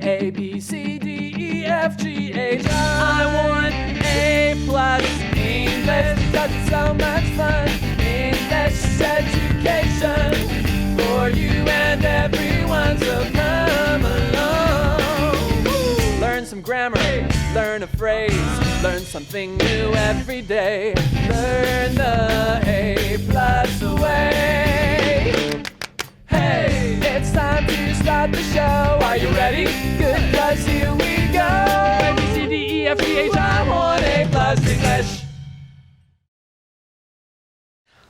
A, B, C, D, E, F, G, H, I want A+ English because it's so much fun. English education for you and everyone, so come along. Learn some grammar, learn a phrase, learn something new every day. Learn the A+ way. Hey, it's time to start the show. Are you ready? Good, 'cause here we go. A, B, C, D, E, F, G, H, I want A+ English.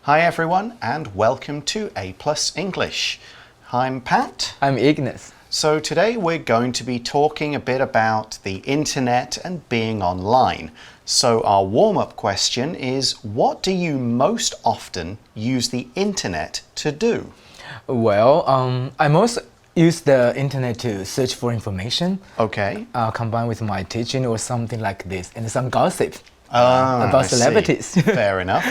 Hi everyone and welcome to A+ English. I'm Pat. I'm Ignace. So today we're going to be talking a bit about the internet and being online. So our warm-up question is, what do you most often use the internet to do? Well, I most use the internet to search for information. Okay. Combined with my teaching or something like this, and some gossip I about celebrities. see. Fair enough.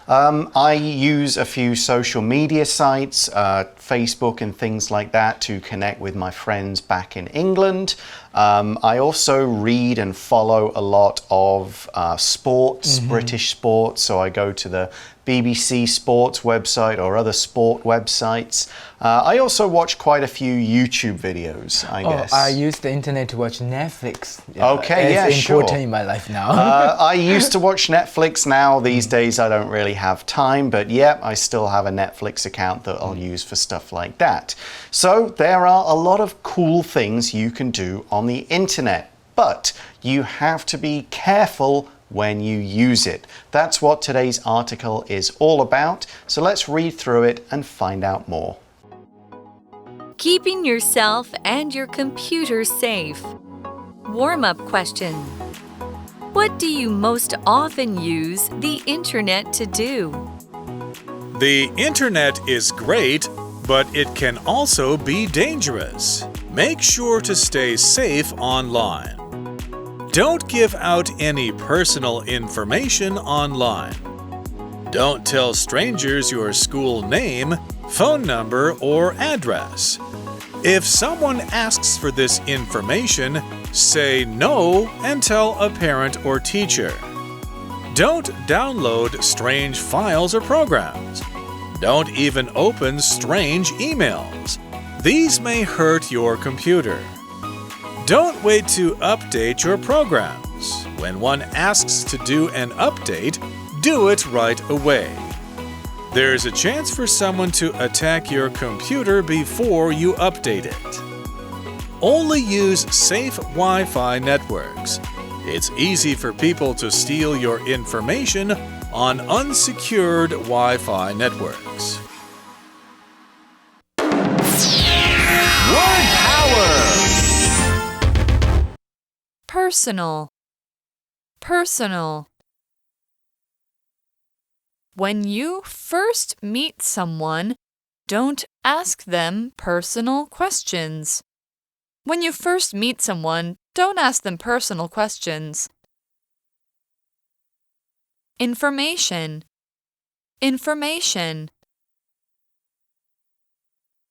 I use a few social media sites, Facebook and things like that, to connect with my friends back in England. I also read and follow a lot of sports, British sports, so I go to the BBC Sports website or other sport websites. I also watch quite a few YouTube videos, I guess. I use the internet to watch Netflix. Okay, yeah, it's sure. important in my life now. I used to watch Netflix. Now, these days, I don't really have time, but yeah, I still have a Netflix account that I'll use for stuff like that. So there are a lot of cool things you can do on the internet, but you have to be careful when you use it. That's what today's article is all about. So let's read through it and find out more. Keeping yourself and your computer safe. Warm-up question. What do you most often use the internet to do? The internet is great, but it can also be dangerous. Make sure to stay safe online. Don't give out any personal information online. Don't tell strangers your school name, phone number, or address. If someone asks for this information, say no and tell a parent or teacher. Don't download strange files or programs. Don't even open strange emails. These may hurt your computer. Don't wait to update your programs. When one asks to do an update, do it right away. There's a chance for someone to attack your computer before you update it. Only use safe Wi-Fi networks. It's easy for people to steal your information on unsecured Wi-Fi networks. Word power! Personal. Personal. When you first meet someone, don't ask them personal questions. When you first meet someone, don't ask them personal questions. Information. Information.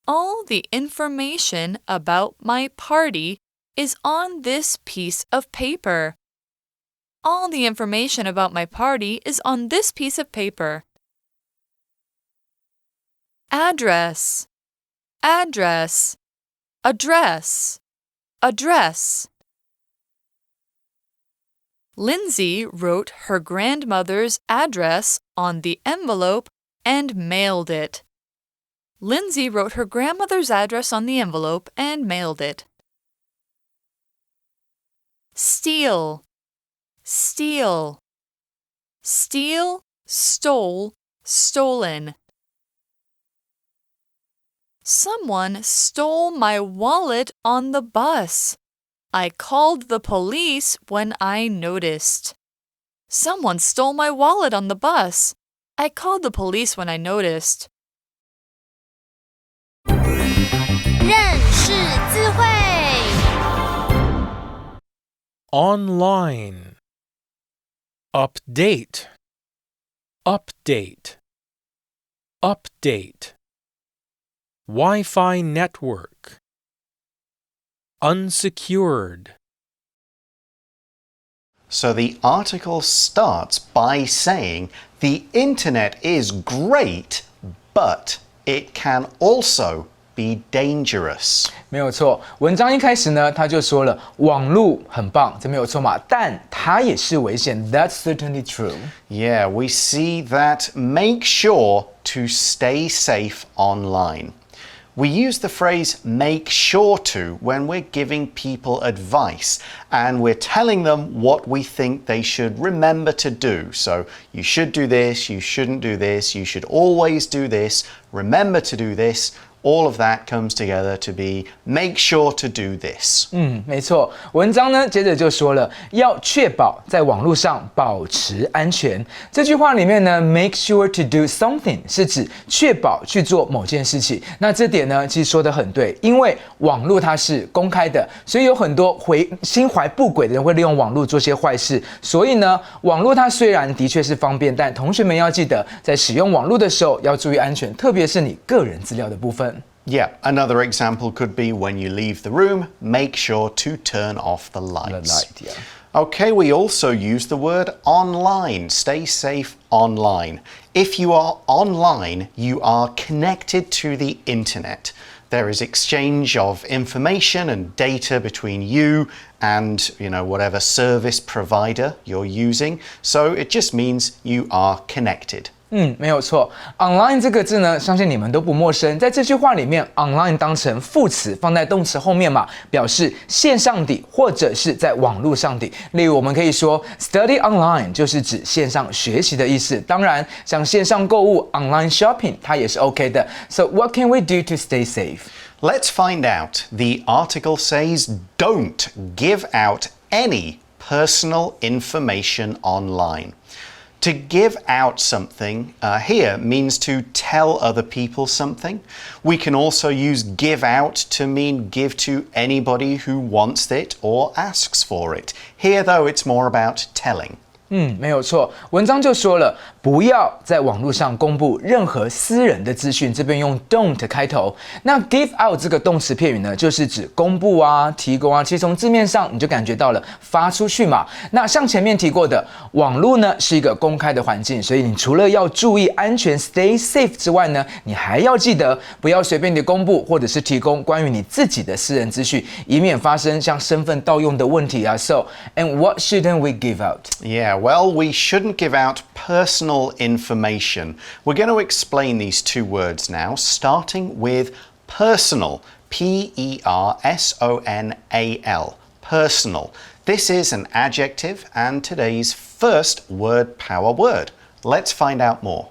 All the information about my party is on this piece of paper. All the information about my party is on this piece of paper. Address. Address. Address. Address. Lindsay wrote her grandmother's address on the envelope and mailed it. Lindsay wrote her grandmother's address on the envelope and mailed it. Steal. Steal. Steal, stole, stolen. Someone stole my wallet on the bus. I called the police when I noticed. Someone stole my wallet on the bus. I called the police when I noticed. 认识字汇 Online. Update. Update. Update. Wi-Fi network. unsecured. So the article starts by saying the internet is great, but it can also be dangerous. 没有错，文章一开始呢，他就说了网络很棒，这没有错嘛，但它也是危险。That's certainly true. Yeah, we see that make sure to stay safe online. We use the phrase make sure to when we're giving people advice and we're telling them what we think they should remember to do. So you should do this, you shouldn't do this, you should always do this, remember to do this. All of that comes together to be make sure to do this. 没错。文章呢，接着就说了，要确保在网络上保持安全。这句话里面呢 ，make sure to do something 是指确保去做某件事情。那这点呢，其实说得很对，因为网络它是公开的，所以有很多心怀不轨的人会利用网络做些坏事。所以呢，网络它虽然的确是方便，但同学们要记得，在使用网络的时候要注意安全，特别是你个人资料的部分。Yeah, another example could be when you leave the room, make sure to turn off the lights. Yeah. Okay, we also use the word online. Stay safe online. If you are online, you are connected to the internet. There is exchange of information and data between you and, whatever service provider you're using. So it just means you are connected. 没有错。online 这个字呢，相信你们都不陌生。在这句话里面 ，online 当成副词放在动词后面嘛，表示线上的或者是在网络上的。例如，我们可以说 study online 就是指线上学习的意思。当然，像线上购物 online shopping 它也是 OK 的。So what can we do to stay safe? Let's find out. The article says don't give out any personal information online. To give out something here means to tell other people something. We can also use give out to mean give to anybody who wants it or asks for it. Here, though, it's more about telling. 没有错，文章就说了，不要在网络上公布任何私人的资讯，这边用 don't 开头。那 give out 这个动词片语呢，就是指公布啊、提供啊。其实从字面上你就感觉到了发出去嘛。那像前面提过的，网络呢是一个公开的环境，所以你除了要注意安全 stay safe 之外呢，你还要记得不要随便的公布或者是提供关于你自己的私人资讯，以免发生像身份盗用的问题啊。So, and what shouldn't we give out? Yeah, well, we shouldn't give out personal information. We're going to explain these two words now, starting with personal. P-E-R-S-O-N-A-L. Personal. This is an adjective and today's first word power word. Let's find out more.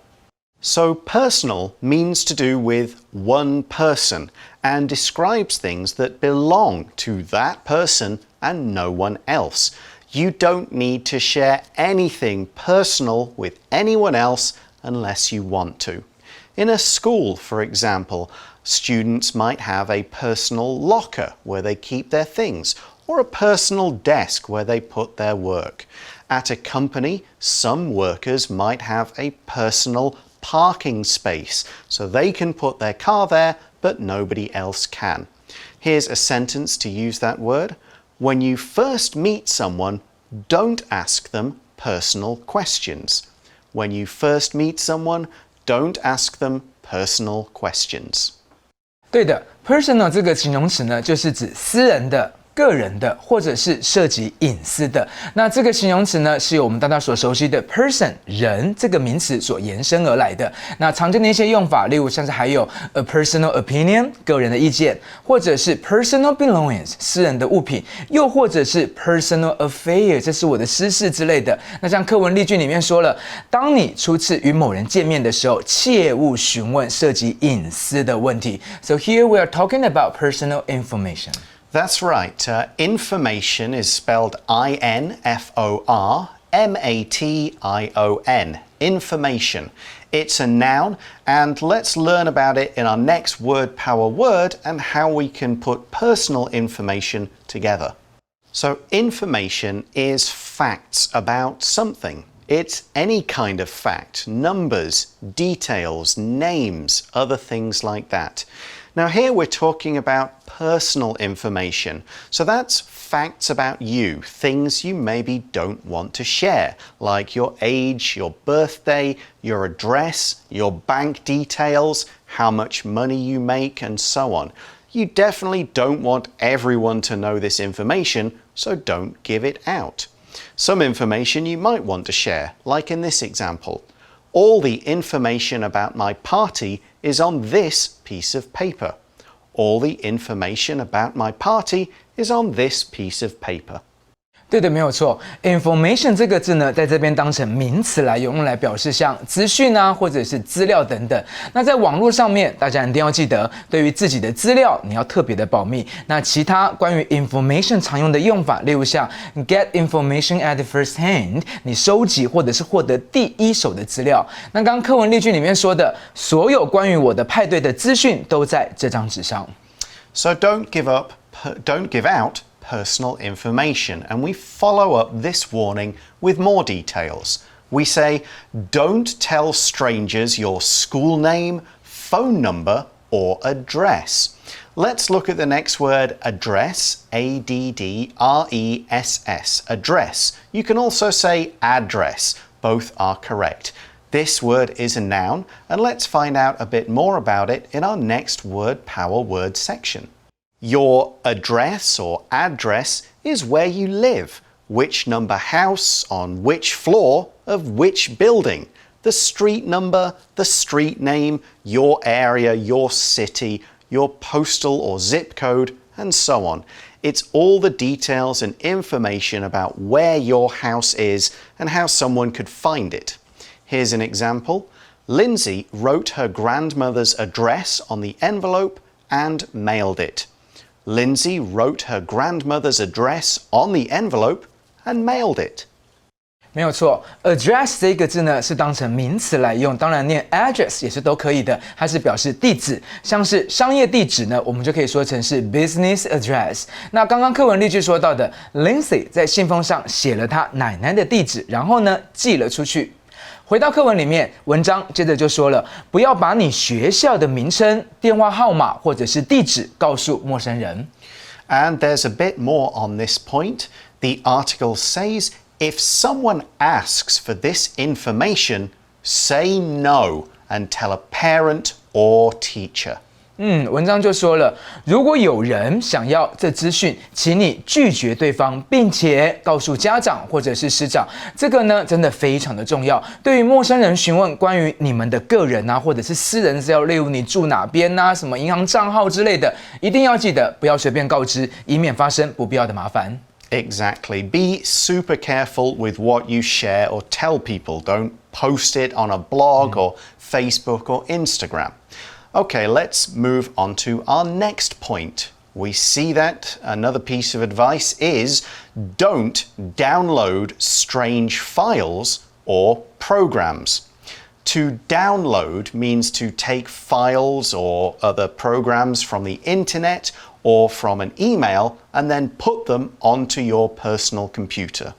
So personal means to do with one person and describes things that belong to that person and no one else. You don't need to share anything personal with anyone else unless you want to. In a school, for example, students might have a personal locker where they keep their things, or a personal desk where they put their work. At a company, some workers might have a personal parking space, so they can put their car there, but nobody else can. Here's a sentence to use that word. When you first meet someone, don't ask them personal questions. When you first meet someone, don't ask them personal questions. 对的 ，personal 这个形容词呢，就是指私人的、个人的，或者是涉及隐私的。那这个形容词呢，是由我们大家所熟悉的 person 人这个名词所延伸而来的。那常见的一些用法，例如像是还有 a personal opinion 个人的意见，或者是 personal belongings 私人的物品，又或者是 personal affair 这是我的私事之类的。那像课文例句里面说了，当你初次与某人见面的时候，切勿询问涉及隐私的问题。So here we are talking about personal information. That's right. Information is spelled I-N-F-O-R-M-A-T-I-O-N. Information. It's a noun, and let's learn about it in our next word power word and how we can put personal information together. So, information is facts about something. It's any kind of fact, numbers, details, names, other things like that. Now here we're talking about personal information. So that's facts about you, things you maybe don't want to share, like your age, your birthday, your address, your bank details, how much money you make, and so on. You definitely don't want everyone to know this information, so don't give it out. Some information you might want to share, like in this example. All the information about my party is on this piece of paper. All the information about my party is on this piece of paper. 对的，没有错。information 这个字呢，在这边当成名词来用，用来表示像资讯啊，或者是资料等等。那在网络上面，大家一定要记得，对于自己的资料，你要特别的保密。那其他关于 information 常用的用法，例如像 get information at first hand， 你收集或者是获得第一手的资料。那刚刚课文例句里面说的，所有关于我的派对的资讯都在这张纸上。So don't give out personal information, and we follow up this warning with more details. We say, don't tell strangers your school name, phone number, or address. Let's look at the next word, address, address, address. You can also say address, both are correct. This word is a noun, and let's find out a bit more about it in our next word power word section. Your address or address is where you live, which number house on which floor of which building, the street number, the street name, your area, your city, your postal or zip code, and so on. It's all the details and information about where your house is and how someone could find it. Here's an example. Lindsay wrote her grandmother's address on the envelope and mailed it. Lindsay wrote her grandmother's address on the envelope and mailed it. 没有错 ，address 这个字呢是当成名词来用，当然念 address 也是都可以的，它是表示地址，像是商业地址呢，我们就可以说成是 business address。那刚刚课文例句说到的 ，Lindsay 在信封上写了她奶奶的地址，然后呢寄了出去。回到课文里面，文章接着就说了，不要把你学校的名称、电话号码或者是地址告诉陌生人。And there's a bit more on this point. The article says, if someone asks for this information, say no and tell a parent or teacher. 文章就说了，如果有人想要这资讯，请你拒绝对方，并且告诉家长或者是师长。这个呢，真的非常的重要。对于陌生人询问关于你们的个人啊，或者是私人资料，例如你住哪边啊，什么银行账号之类的，一定要记得不要随便告知，以免发生不必要的麻烦。Exactly. Be super careful with what you share or tell people. Don't post it on a blog or Facebook or Instagram. Okay, let's move on to our next point. We see that another piece of advice is don't download strange files or programs. To download means to take files or other programs from the internet or from an email and then put them onto your personal computer.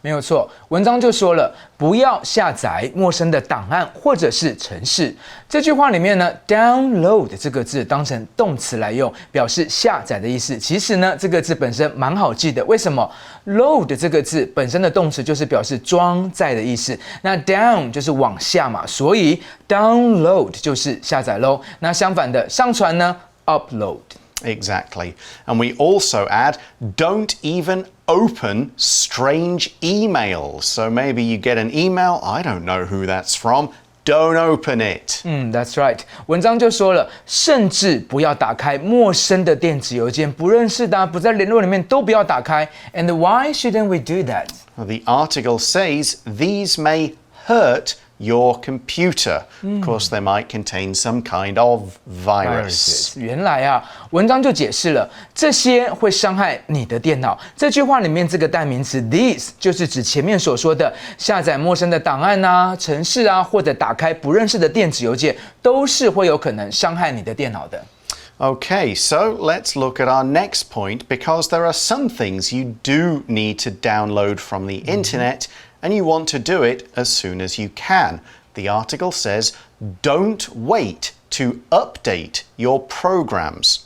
没有错，文章就说了，不要下载陌生的档案或者是程式。这句话里面呢 ，download 这个字当成动词来用，表示下载的意思。其实呢，这个字本身蛮好记的。为什么 ？load 这个字本身的动词就是表示装载的意思。那 down 就是往下嘛，所以 download 就是下载喽。那相反的，上传呢 ，upload。Exactly. And we also add, don't even open strange emails. So maybe you get an email, I don't know who that's from, don't open it. That's right. 文章就说了，甚至不要打开陌生的电子邮件，不认识的、不在联络里面都不要打开。And why shouldn't we do that? Well, the article says these may hurt your computer. Of course, they might contain some kind of virus. 原来啊，文章就解释了，这些会伤害你的电脑。这句话里面这个代名词 these 就是指前面所说的下载陌生的档案啊、程式啊，或者打开不认识的电子邮件，都是会有可能伤害你的电脑的。Okay, so let's look at our next point because there are some things you do need to download from the internet and you want to do it as soon as you can. The article says, don't wait to update your programs.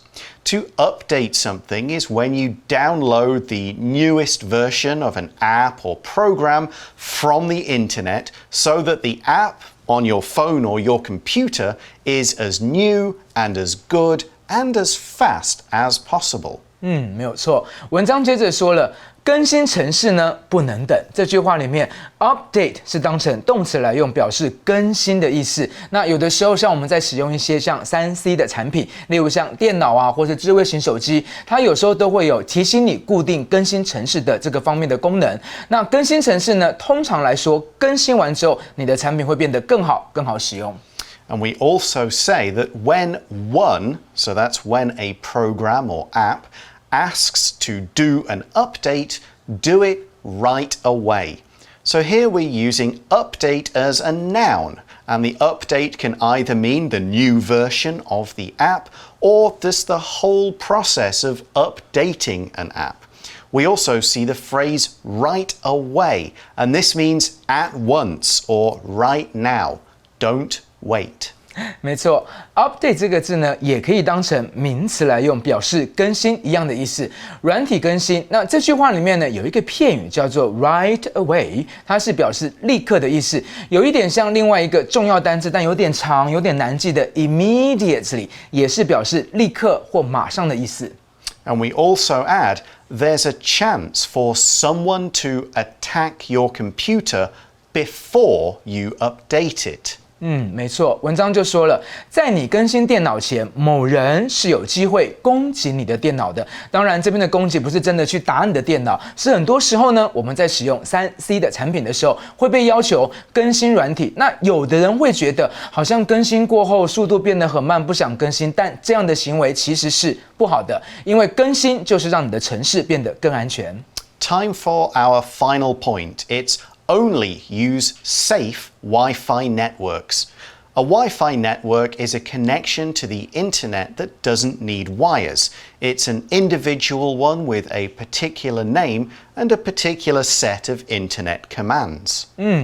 To update something is when you download the newest version of an app or program from the internet so that the app on your phone or your computer is as new and as good and as fast as possible. 没有错。文章接着说了，更新程式呢不能等。这句话里面 ，update 是当成动词来用，表示更新的意思。那有的时候，像我们在使用一些像3C 的产品，例如像电脑啊，或是智慧型手机，它有时候都会有提醒你固定更新程式的这个方面的功能。那更新程式呢，通常来说，更新完之后，你的产品会变得更好使用。And we also say that when one, so that's when a program or app, asks to do an update, do it right away. So here we're using update as a noun, and the update can either mean the new version of the app or just the whole process of updating an app. We also see the phrase right away, and this means at once or right now. Don't wait. 没错 ，update 这个字呢，也可以当成名词来用，表示更新一样的意思。软体更新，那这句话里面呢，有一个片语叫做 right away， 它是表示立刻的意思，有一点像另外一个重要单字，但有点长、有点难记的 immediately， 也是表示立刻或马上的意思。And we also add, there's a chance for someone to attack your computer before you update it. 没错，文章就说了，在你更新电脑前，某人是有机会攻击你的电脑的。当然，这边的攻击不是真的去打你的电脑，是很多时候呢，我们在使用3C 的产品的时候，会被要求更新软体。那有的人会觉得，好像更新过后速度变得很慢，不想更新，但这样的行为其实是不好的，因为更新就是让你的程式变得更安全。Time for our final point. It's only use safe Wi-Fi networks. A Wi-Fi network is a connection to the internet that doesn't need wires. It's an individual one with a particular name and a particular set of internet commands.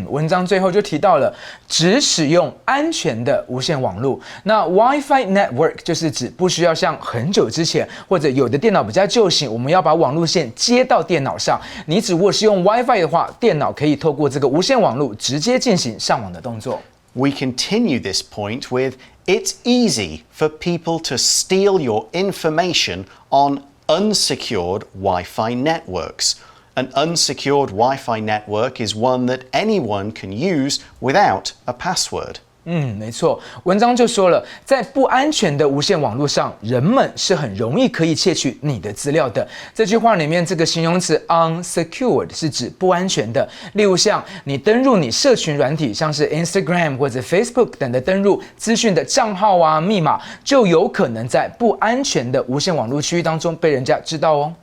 文章最后就提到了只使用安全的无线网络。那 Wi-Fi network 就是指不需要像很久之前或者有的电脑比较旧型，我们要把网路线接到电脑上。你只如果是用 Wi-Fi 的话，电脑可以透过这个无线网络直接进行上网的动作。We continue this point with, it's easy for people to steal your information on unsecured Wi-Fi networks. An unsecured Wi-Fi network is one that anyone can use without a password. 没错，文章就说了，在不安全的无线网络上，人们是很容易可以窃取你的资料的。这句话里面这个形容词 unsecured 是指不安全的。例如像你登入你社群软体，像是 Instagram 或者 Facebook 等的登入资讯的账号啊、密码，就有可能在不安全的无线网络区域当中被人家知道哦。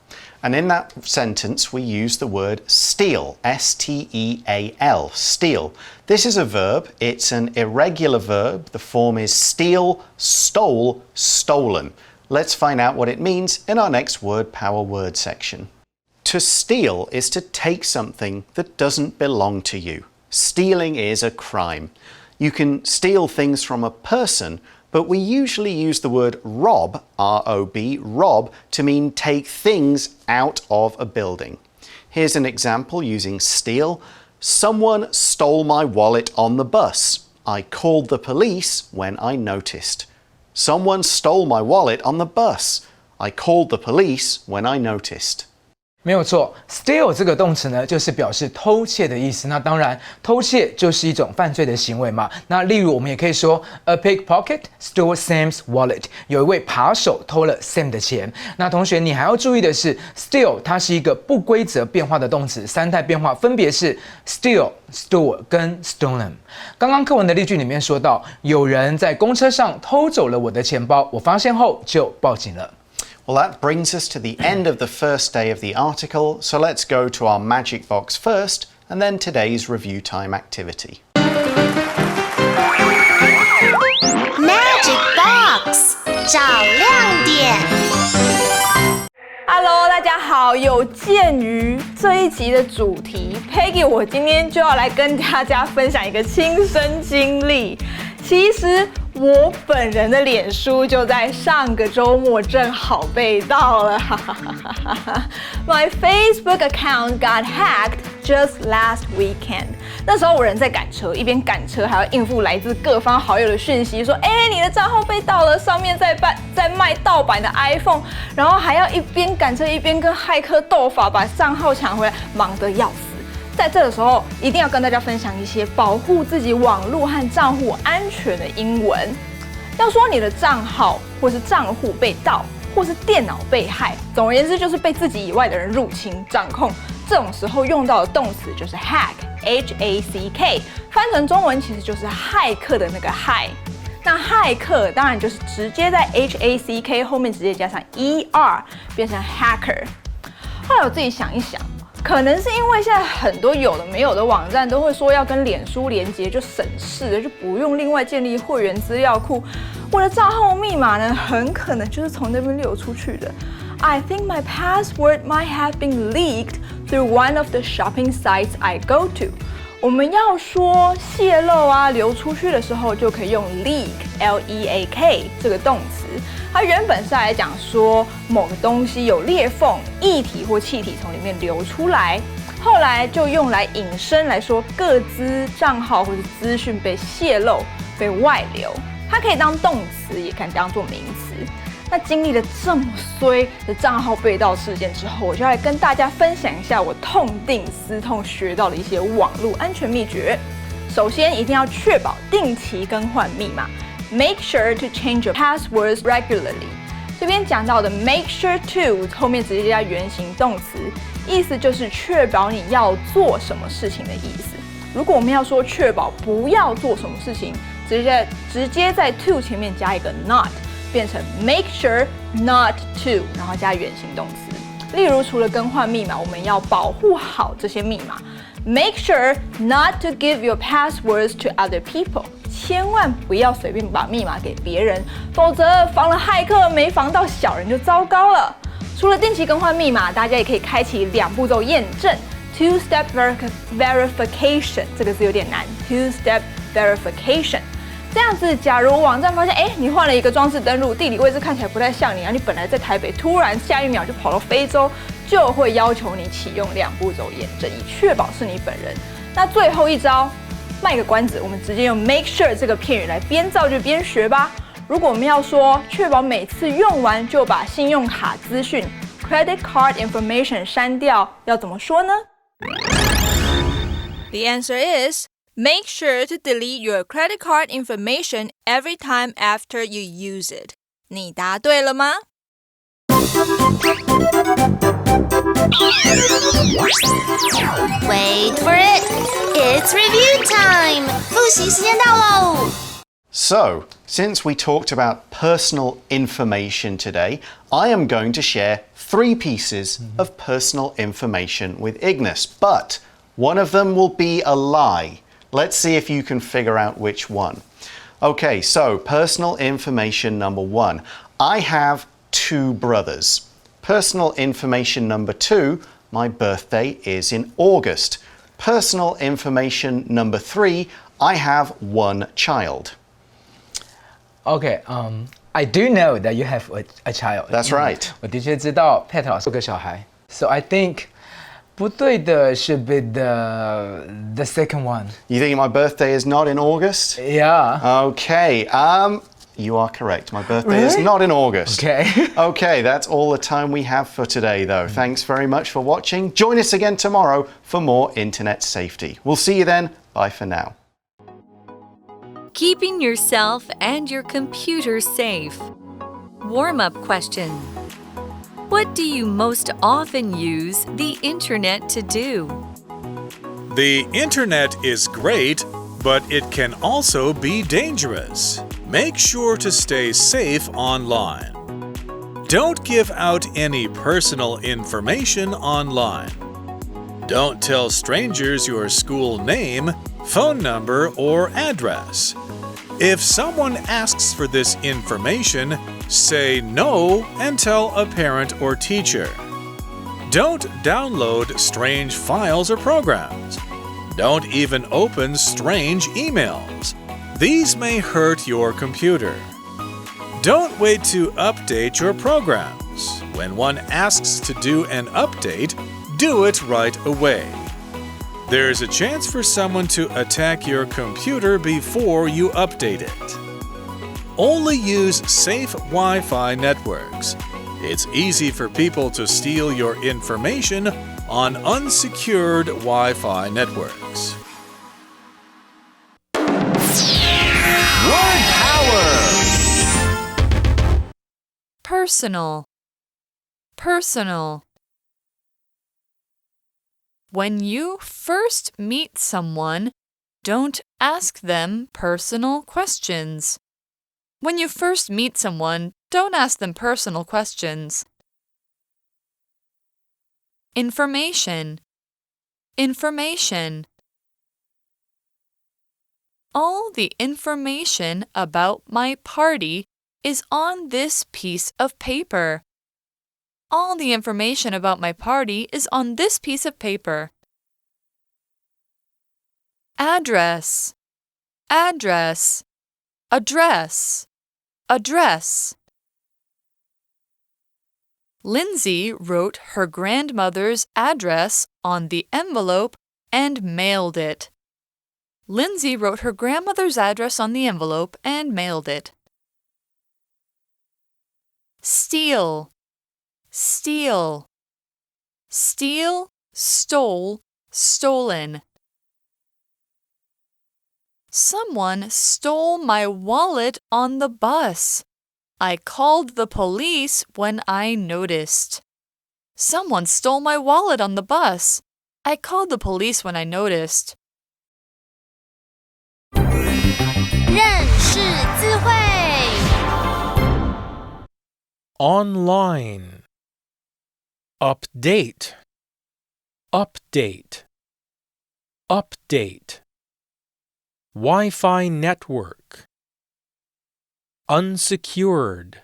And in that sentence, we use the word steal, S-T-E-A-L, steal. This is a verb. It's an irregular verb. The form is steal, stole, stolen. Let's find out what it means in our next word power word section. To steal is to take something that doesn't belong to you. Stealing is a crime. You can steal things from a person, but we usually use the word rob, R-O-B, rob, to mean take things out of a building. Here's an example using steal. Someone stole my wallet on the bus. I called the police when I noticed. Someone stole my wallet on the bus. I called the police when I noticed. 没有错 ，steal 这个动词呢，就是表示偷窃的意思。那当然，偷窃就是一种犯罪的行为嘛。那例如，我们也可以说 ，A pickpocket stole Sam's wallet。有一位扒手偷了 Sam 的钱。那同学，你还要注意的是 ，steal 它是一个不规则变化的动词，三态变化分别是 steal、store 跟 stolen。刚刚课文的例句里面说到，有人在公车上偷走了我的钱包，我发现后就报警了。Well, that brings us to the end of the first day of the article, so let's go to our magic box first, and then today's review time activity. Magic Box 找亮点。Hello， 大家好。有鉴于这一集的主题 ，Peggy 我今天就要来跟大家分享一个亲身经历。其实我本人的脸书就在上个周末正好被盗了，哈哈哈哈哈。My Facebook account got hacked just last weekend. 那时候我人在赶车，一边赶车还要应付来自各方好友的讯息，说，你的账号被盗了，上面在卖盗版的 iPhone， 然后还要一边赶车一边跟骇客斗法，把账号抢回来，忙得要死。在这个时候，一定要跟大家分享一些保护自己网络和账户安全的英文。要说你的账号或是账户被盗，或是电脑被害，总而言之就是被自己以外的人入侵掌控。这种时候用到的动词就是 hack，H-A-C-K， 翻成中文其实就是骇客的那个骇。那骇客当然就是直接在 H-A-C-K 后面直接加上 E-R， 变成 hacker。后来我自己想一想。可能是因为现在很多有的没有的网站都会说要跟脸书连结，就省事了，就不用另外建立会员资料库。我的账号密码呢，很可能就是从那边流出去的。I think my password might have been leaked through one of the shopping sites I go to. 我们要说泄露啊、流出去的时候，就可以用 leak，L-E-A-K 这个动词。它原本是来讲说某个东西有裂缝，液体或气体从里面流出来，后来就用来引申来说个资、账号或是资讯被泄露、被外流。它可以当动词，也可以当做名词。那经历了这么衰的账号被盗事件之后，我就来跟大家分享一下我痛定思痛学到的一些网络安全秘诀。首先，一定要确保定期更换密码。Make sure to change your passwords regularly. 这边讲到的 make sure to 后面直接加原形动词，意思就是确保你要做什么事情的意思。如果我们要说确保不要做什么事情，直接在 to 前面加一个 not， 变成 make sure not to， 然后加原形动词。例如，除了更换密码，我们要保护好这些密码。Make sure not to give your passwords to other people. 千万不要随便把密码给别人，否则防了骇客没防到小人就糟糕了。除了定期更换密码，大家也可以开启2步骤验证 （two-step verification）。这个字有点难 ，two-step verification。这样子，假如网站发现，你换了一个装置登录，地理位置看起来不太像你，你本来在台北，突然下一秒就跑到非洲，就会要求你启用2步骤验证，以确保是你本人。那最后一招。卖个关子，我们直接用 make sure 这个片语来边造句边学吧。如果我们要说确保每次用完就把信用卡资讯 credit card information 删掉，要怎么说呢？ The answer is make sure to delete your credit card information every time after you use it. 你答对了吗？Wait for it! It's review time! 复习时间到喽！ So, since we talked about personal information today, I am going to share 3 pieces of personal information with Ignis, but one of them will be a lie. Let's see if you can figure out which one. Okay, so personal information number 1. I have 2 brothers. Personal information number 2, my birthday is in August. Personal information number 3, I have 1 child. Okay, I do know that you have a child. That's right. 我的确知道 Pat 老师有个小孩。So I think 不对的 should be the second one. You think my birthday is not in August? Yeah. Okay, you are correct. My birthday is not in August. Okay. Okay, that's all the time we have for today, though. Thanks very much for watching. Join us again tomorrow for more internet safety. We'll see you then. Bye for now. Keeping yourself and your computer safe. Warm-up question. What do you most often use the internet to do? The internet is great, but it can also be dangerous. Make sure to stay safe online. Don't give out any personal information online. Don't tell strangers your school name, phone number, or address. If someone asks for this information, say no and tell a parent or teacher. Don't download strange files or programs. Don't even open strange emails. These may hurt your computer. Don't wait to update your programs. When one asks to do an update, do it right away. There's a chance for someone to attack your computer before you update it. Only use safe Wi-Fi networks. It's easy for people to steal your information on unsecured Wi-Fi networks. Word power! Personal. Personal. When you first meet someone, don't ask them personal questions. When you first meet someone, don't ask them personal questions. Information. Information. All the information about my party is on this piece of paper. All the information about my party is on this piece of paper. Address. Address. Address. Address. Lindsay wrote her grandmother's address on the envelope and mailed it. Lindsay wrote her grandmother's address on the envelope and mailed it. Steal. Steal. Steal, stole, stolen. Someone stole my wallet on the bus. I called the police when I noticed. Someone stole my wallet on the bus. I called the police when I noticed. 认识字汇。 Online. Update. Update. Update. Wi-Fi network. Unsecured.